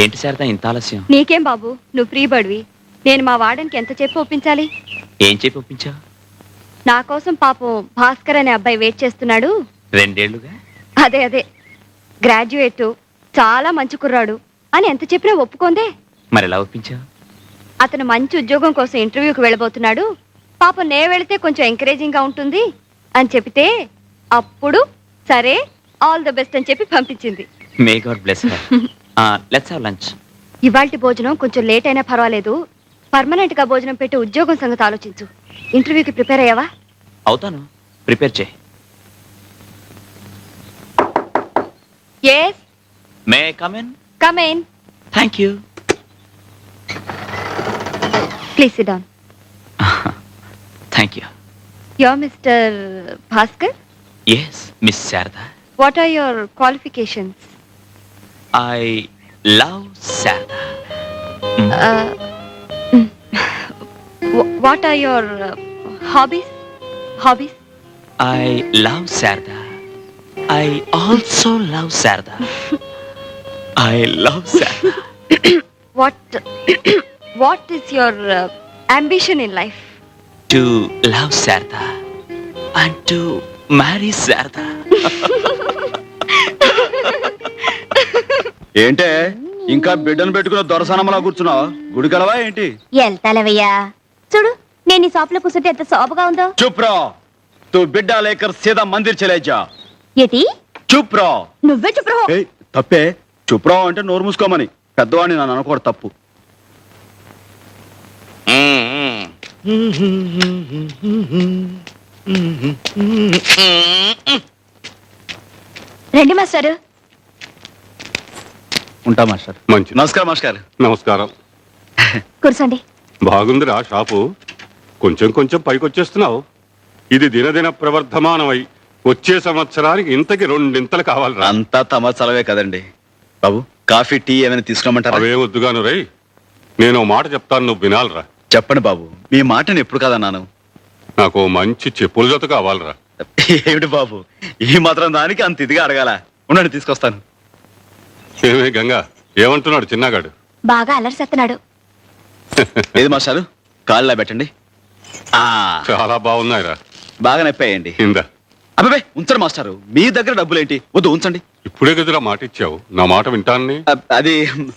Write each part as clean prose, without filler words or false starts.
ఏంటి శారదా ఇంత ఆలస్యం? నీకేం బాబు, నువ్వు ఫ్రీ బడివి. నేను మా వార్డెన్కి ఎంత చెప్పి ఒప్పించాలి? ఏం చెప్పి ఒప్పించావు? నా కోసం పాపం భాస్కర్ అనే అబ్బాయి వెయిట్ చేస్తున్నాడు. 2 ఏళ్లుగా. అదే గ్రాడ్యుయేట్, చాలా మంచి కుర్రాడు అని ఎంత చెప్పినా ఒప్పుకోందే. మరి ఎలా ఒప్పించావు? అతను మంచి ఉద్యోగం కోసం ఇంటర్వ్యూకి వెళ్ళబోతున్నాడు. పాపం నే వెళితే కొంచెం ఎంకరేజింగ్ గా ఉంటుంది అని చెప్తే అప్పుడు సరే ఆల్ ద బెస్ట్ అని చెప్పి పంపించింది. May God bless her. Let's have lunch. ఇవాల్టి భోజనం కొంచెం లేట్ అయినా పర్వాలేదు. పర్మనెంట్ గా భోజనం పెట్టి ఉద్యోగం సంగతి ఆలోచించు. ఇంటర్వ్యూకి ప్రిపేర్ అయ్యావా? అవుతాను, ప్రిపేర్ చేయి. yes may come in? come in, thank you. please sit down. Thank you. you're Mr. Bhaskar. Yes miss Sharada. what are your qualifications? I love Sharada. what are your hobbies? I love Sharada. I also love Sharada. I love Sharada. what is your ambition in life? To love Sharada and to marry Sharada. ఏంటే ఇంకా బిడ్డను పెట్టుకున్న దొరసనమలా కూర్చున్నావు? గుడికెలవా ఏంటి? వెళ్తాలేవయ్యా. చూడు, నేను ఈ shop లో కూర్చుంటే ఎంత శోభగా ఉందో. చుప్రా, తూ బిడ్డ లేకర్ సీదా మందిర్ చలే జా. ఏటి? చుప్రా. నువ్వే చెప్పు. ఏయ్, తప్పే. చుప్రా అంటే నోరు మూసుకోమని. పెద్దవాడిని నన్ను అనుకోడు, తప్పు. రండి మాస్టారు. ఉంటా మాస్టర్. మంచి నమస్కారం మాస్టర్. నమస్కారం. కూర్చోండి. బాగుందిరా షాపు. కొంచెం కొంచెం పైకొచ్చేస్తున్నావు. ఇది దినదిన ప్రవర్ధమానమై వచ్చే సంవత్సరానికి ఇంతకి 2 ఇంతలు కావాలిరా. అంతా తమ చలవే కదండి. బాబు, కాఫీ టీ ఏమైనా తీసుకురమ్మంటారా? అవే వద్దుగాను రై. నేను ఓ మాట చెప్తాను, నువ్వు వినాలిరా. చెప్పండి బాబు, మీ మాటను ఎప్పుడు కాదన్నాను. నాకు ఓ మంచి చెప్పుల జత కావాలిరా. ఏమిటి బాబు, ఈ మాత్రం దానికి అంత ఇదిగా అడగాల? ఉండండి, తీసుకొస్తాను. ఏమే గంగా, ఏమంటున్నాడు చిన్నగాడు? బాగా అలరిసేస్తున్నాడు. ఏది మాస్టారు, కాళ్ళ పెట్టండి. ఆ చాలా బాగున్నాయిరా. బాగా నొప్పాయండి. ఇందా. అబ్బాయి ఉంచండి మాస్టారు, మీ దగ్గర డబ్బులేంటి? వద్దు, ఉంచండి. ఇప్పుడే కదరా మాట ఇచ్చావు, నా మాట వింటానని. అది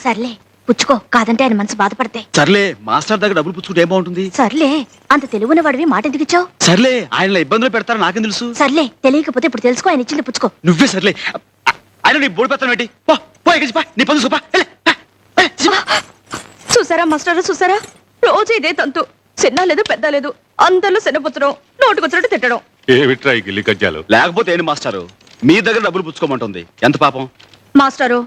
సర్లే, పుచ్చుకో. కాదంటే ఆయన మనసు బాధపడతాయి. సర్లే, మాస్టర్ దగ్గర డబ్బులు పుచ్చుకుంటే ఏం బాగుంటుంది? సర్లే, అంత తెలుగున్న వాడివి మాట ఎందుకు ఇచ్చావు? సర్లే, ఆయన ఇబ్బందులు పెడతారని నాకేం తెలుసు? సర్లే, తెలియకపోతే ఇప్పుడు తెలుసుకో. ఆయన ఇచ్చింది పుచ్చుకో. నువ్వే సర్లే. ఆయన నీ బోడి పెడతాను ఏంటి? పో ఎగిసి పా, నీ పని చూపా. చూసారా మాస్టర్, చూసారా? రోజు ఇదే తంతు. చిన్న లేదు పెద్ద లేదు, అందరిలో శనపుచ్చడం, నోటుకొచ్చినట్టు తిట్టడం. ఏమిట్రా ఈ గిల్లి కజ్జాలు? లేకపోతే ఏంటి మాస్టారు, మీ దగ్గర డబ్బులు పుచ్చుకోమంటుంది. ఎంత పాపం. మాస్టారు,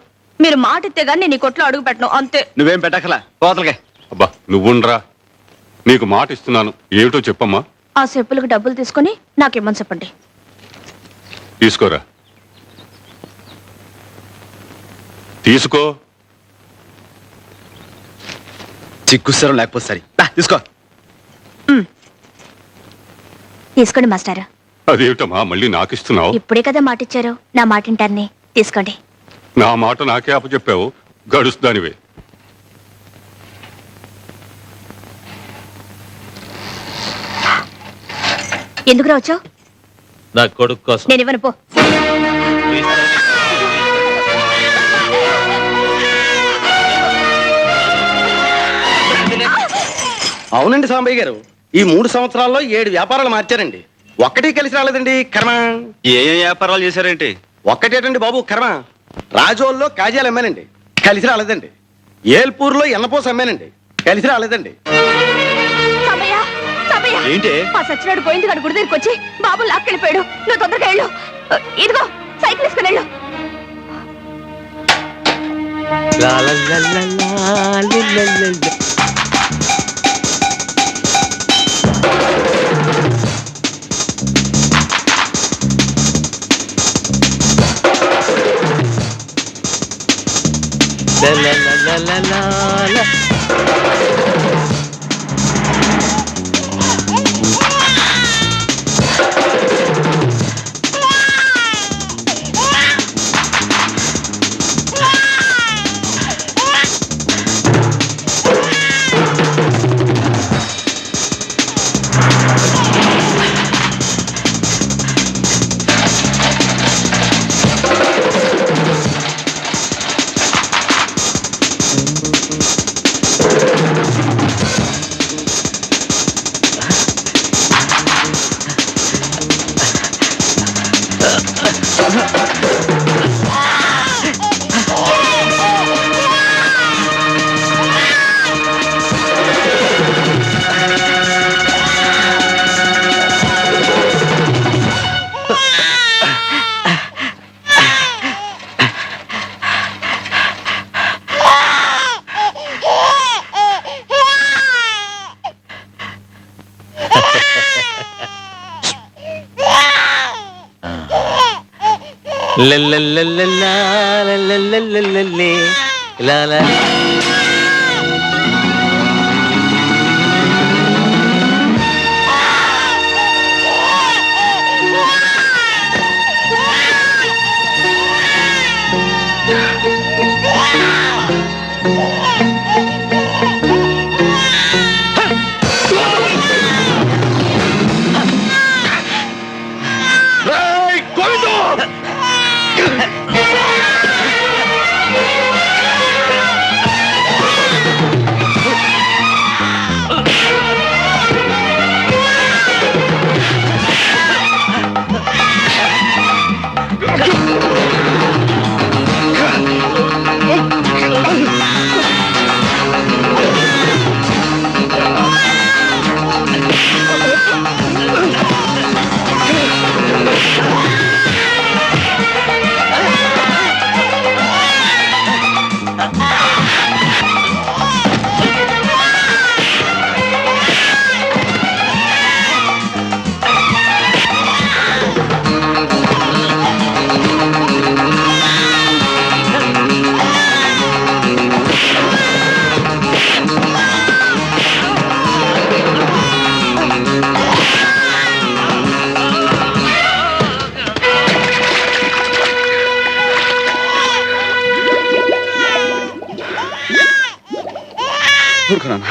మీరు మాట ఇస్తే గానీ నేను ఈ కొట్లో అడుగు పెట్టను, అంతే. నువ్వేం పెట్టకలా, కోతలకే. అబ్బా నువ్వుండ్రా, నీకు మాట ఇస్తున్నాను. ఏమిటో చెప్పమ్మా. ఆ చెప్పులకు డబ్బులు తీసుకుని నాకేమని చెప్పండి. తీసుకోరా. తీసుకో. చిక్కుసరం లేకపోతే సరే, తీసుకో. తీసుకోండి మాస్టారు. అదేమిటమ్మా మళ్ళీ నాకు ఇస్తున్నావు? ఇప్పుడే కదా మాట ఇచ్చారు, నా మాట వింటాన్ని. తీసుకోండి. నా మాట నాకే అప్పచెప్పావు, గడుస్తానివే. ఎందుకు రావచ్చావు? నా కొడుకు కోసం. నేను ఇవ్వను, పో. అవునండి సాంబయ్య గారు, ఈ 3 సంవత్సరాల్లో 7 వ్యాపారాలు మార్చారండి. ఒక్కటి కలిసి రాలేదండి, కర్మ. ఏ వ్యాపారాలు చేశారేంటి? ఒక్కటేటండి బాబు, కర్మ. రాజోల్లో కాజాలు అమ్మానండి, కలిసి రాలేదండి. ఏల్పూర్లో ఎన్నపోస అమ్మానండి, కలిసి రాలేదండి. సమయ్య, సమయ్య. ఏంటి? ఆ సచ్చినాడు పోయింది కాడు గుడి దగ్గరికి వచ్చి బాబు లాక్కెళ్ళిపోయాడు. నువ్వు తొందరగా వెళ్ళు. ఇదిగో సైకిల్ వేసుకుని వెళ్ళు. లల్లల్లల్లల్లా, లల్లల్లల్లల్లే, లాలా. ఊరుకో నాన్న.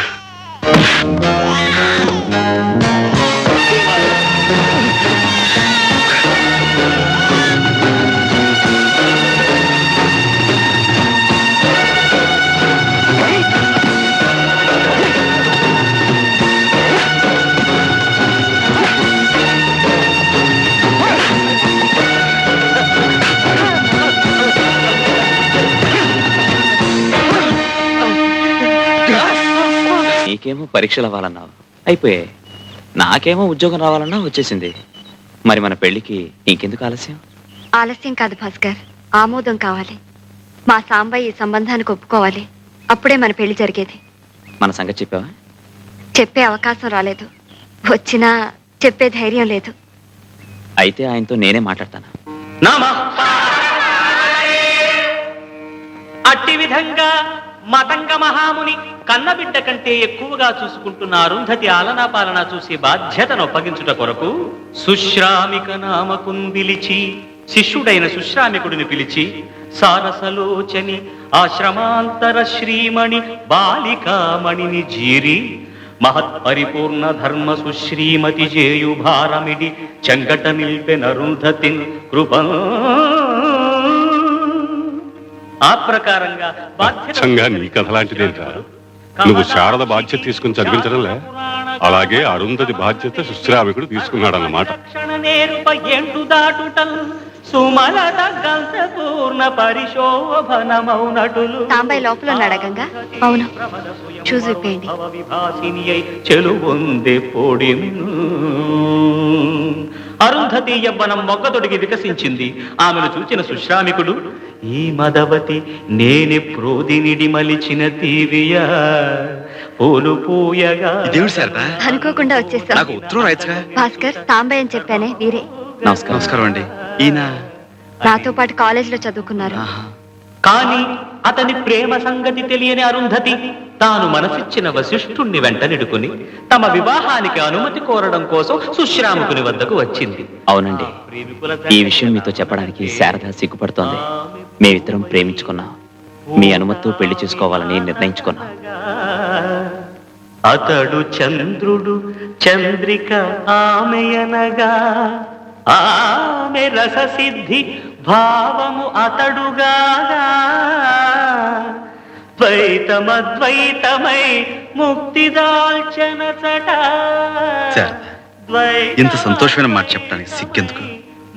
నీకేమో పరీక్షలు అవ్వాలన్నావు, అయిపోయాయి. నాకేమో ఉద్యోగం రావాలన్నా వచ్చేసింది. మరి మన పెళ్లికి ఇంకెందుకు ఆలస్యం? ఆలస్యం కాదు భాస్కర్, ఆమోదం కావాలి. మా సాంబయ్య ఈ సంబంధానికి ఒప్పుకోవాలి. అప్పుడే మన పెళ్లి జరిగేది. మన సంగతి చెప్పావా? చెప్పే అవకాశం రాలేదు. వచ్చినా చెప్పే ధైర్యం లేదు. అయితే ఆయనతో నేనే మాట్లాడతాను. అట్టి విధంగా మతంగ మహాముని కన్నబిడ్డ కంటే ఎక్కువగా చూసుకుంటున్న అరుంధతి ఆలనా పాలన చూసి బాధ్యతను అప్పగించుట కొరకు సుశ్రామిక నామకుందిలిచి శిష్యుడైన సుశ్రామికుడిని పిలిచి సారసలోచని ఆశ్రమాంతర శ్రీమణి బాలికామణిని జీరి మహత్పరిపూర్ణ ధర్మ సుశ్రీమతి జేయు భారమిడి చెంగట నిల్పెనరుంధతిన్ కృప. ఆ ప్రకారంగా అచ్చంగా నీ కథ లాంటిదేంట్రా? నువ్వు శారద బాధ్యత తీసుకుని చదివించడంలే, అలాగే అరుంధతి బాధ్యత సుశ్రామికుడు తీసుకున్నాడన్నమాట. సాంబయ్య లోపల ఉన్నాడా గంగా? అవును, చూసి విప్పేయండి. అరుంధతి యవ్వనం మొగ్గతొడిగి వికసించింది. ఆమెను చూచిన సుశ్రామికుడు, ఈ మదవతి నేనే ప్రోదినిడి మలిచిన తీవియా పూలు పూయగా. దేవుడు శారదా, అనుకోకుండా వచ్చేసాం. నాకు ఉత్తరం రాయచ్చుగా. భాస్కర్, సాంబయ్య అని చెప్పానే వీరే. నమస్కారం. నమస్కారం అండి. ఈయన నాతో పాటు కాలేజీలో చదువుకున్నారు. కాని అతని ప్రేమ సంగతి తెలియని అరుంధతి తాను మనసిచ్చిన వశిష్ఠుణ్ణి వెంటనిడుకుని తమ వివాహానికి అనుమతి కోరడం కోసం సుశ్రాముకుని వద్దకు వచ్చింది. అవునండి, ఈ విషయం మీతో చెప్పడానికి శారద సిగ్గుపడుతోంది. మేమిద్దరం ప్రేమించుకున్నాం. మీ అనుమతితో పెళ్లి చేసుకోవాలని నిర్ణయించుకున్నాం. అతడు చంద్రుడు, చంద్రిక ఆమెయనగా, ఆమె రససిద్ధి భావము అతడుగా, ద్వైతమద్వైతమై ముక్తి దాల్చనచట. ఇంత సంతోషమైన మాట చెప్పడానికి సిగ్గెందుకు?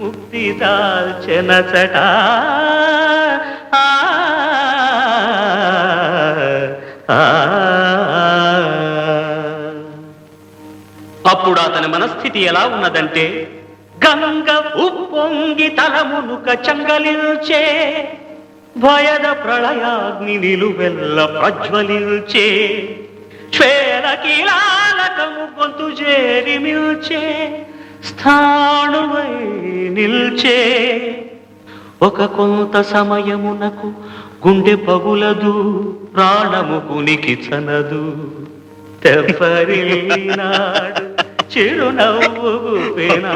ముక్తి దాల్చనచట. అప్పుడు అతని మనస్థితి ఎలా ఉన్నదంటే, గంగ ఉప్పొంగి తలమునుక చంగలిల్చే, భయద ప్రళయాగ్ని నిలువెల్ల ప్రజ్వలిల్చే, శ్వేర కీలాలకము గొంతు చేరి మిల్చే, స్థాణువై నిల్చే, ఒక కొంత సమయమునకు గుండె పగులదు, ప్రాణము కునికి చనదు, తెప్పరిల్లినాడు చిరునవ్వు గుపెనా.